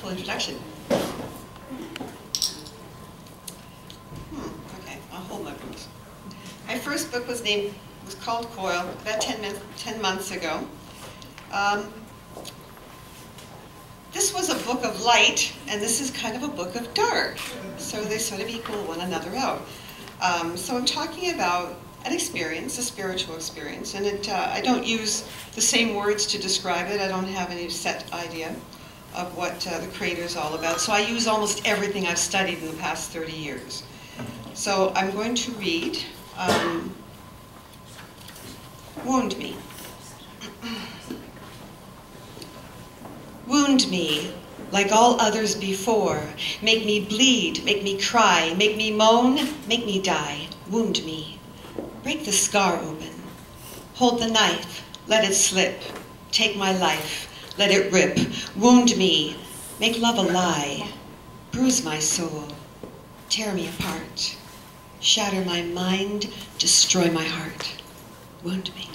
wonderful introduction. Okay, I'll hold my books. My first book was called Coil, about 10 months ago. This was a book of light, and this is kind of a book of dark. So they sort of equal one another out. So I'm talking about an experience, a spiritual experience, and I don't use the same words to describe it. I don't have any set idea of what the Creator is all about. So I use almost everything I've studied in the past 30 years. So I'm going to read Wound Me. Wound me like all others before. Make me bleed, make me cry, make me moan, make me die. Wound me. Break the scar open. Hold the knife, let it slip. Take my life, let it rip. Wound me, make love a lie. Bruise my soul, tear me apart. Shatter my mind, destroy my heart. Wound me.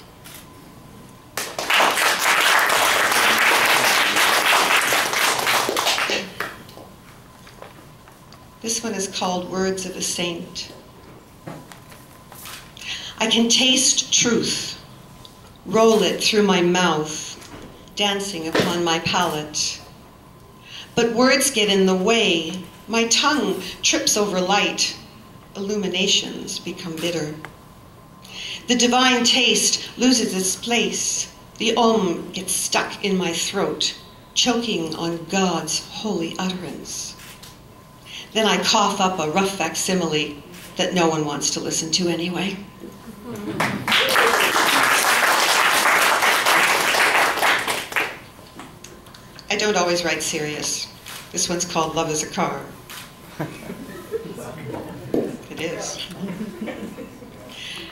This one is called Words of a Saint. I can taste truth, roll it through my mouth, dancing upon my palate. But words get in the way, my tongue trips over light, illuminations become bitter. The divine taste loses its place, the Om gets stuck in my throat, choking on God's holy utterance. Then I cough up a rough facsimile that no one wants to listen to anyway. I don't always write serious. This one's called Love is a Car. It is.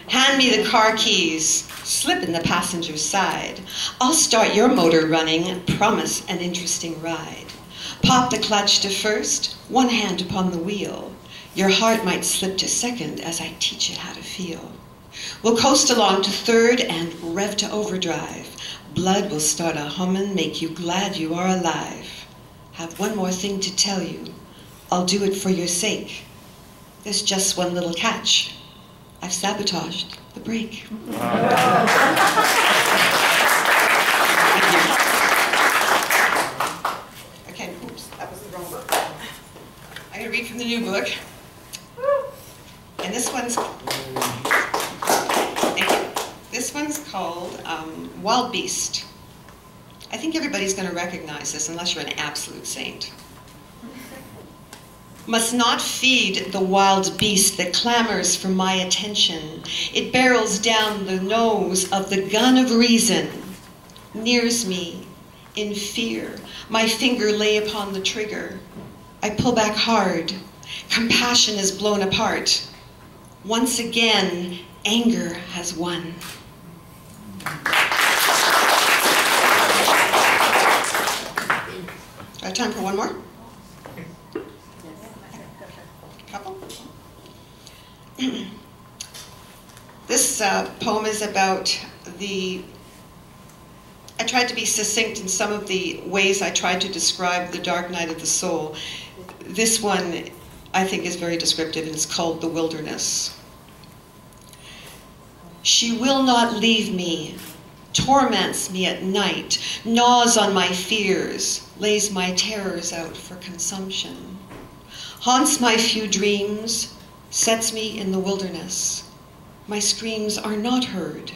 Hand me the car keys, slip in the passenger's side. I'll start your motor running and promise an interesting ride. Pop the clutch to first, one hand upon the wheel. Your heart might slip to second as I teach it how to feel. We'll coast along to third and rev to overdrive. Blood will start a hummin', make you glad you are alive. Have one more thing to tell you. I'll do it for your sake. There's just one little catch. I've sabotaged the brake. Okay, oops, that was the wrong book. I'm going to read from the new book. And this one's called Wild Beast. I think everybody's going to recognize this unless you're an absolute saint. Must not feed the wild beast that clamors for my attention. It barrels down the nose of the gun of reason, nears me in fear. My finger lay upon the trigger. I pull back hard. Compassion is blown apart. Once again, anger has won. Got time for one more? Couple? This poem is about I tried to be succinct in some of the ways I tried to describe the dark night of the soul. This one, I think, is very descriptive, and it's called The Wilderness. She will not leave me, torments me at night, gnaws on my fears, lays my terrors out for consumption, haunts my few dreams, sets me in the wilderness. My screams are not heard,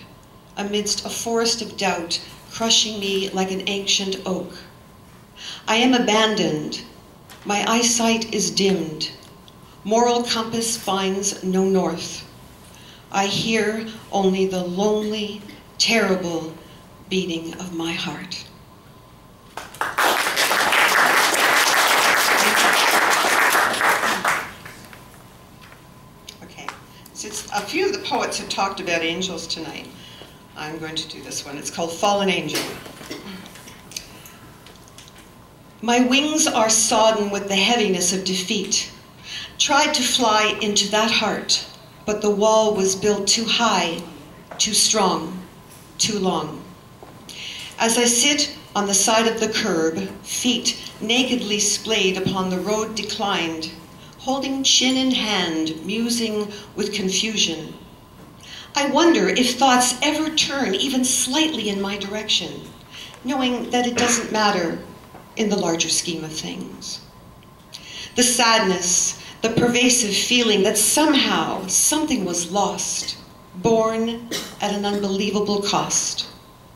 amidst a forest of doubt, crushing me like an ancient oak. I am abandoned, my eyesight is dimmed, moral compass finds no north. I hear only the lonely, terrible beating of my heart. Okay, since a few of the poets have talked about angels tonight, I'm going to do this one. It's called Fallen Angel. My wings are sodden with the heaviness of defeat. Tried to fly into that heart, but the wall was built too high, too strong, too long. As I sit On the side of the curb, feet nakedly splayed upon the road declined, holding chin in hand, musing with confusion. I wonder if thoughts ever turn even slightly in my direction, knowing that it doesn't matter in the larger scheme of things. The sadness, the pervasive feeling that somehow something was lost, born at an unbelievable cost,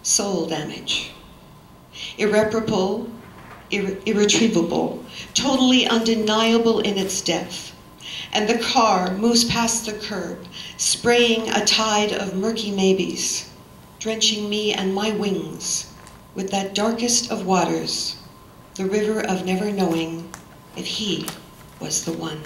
soul damage. Irreparable, irretrievable, totally undeniable in its depth. And the car moves past the curb, spraying a tide of murky maybes, drenching me and my wings with that darkest of waters, the river of never knowing if he was the one.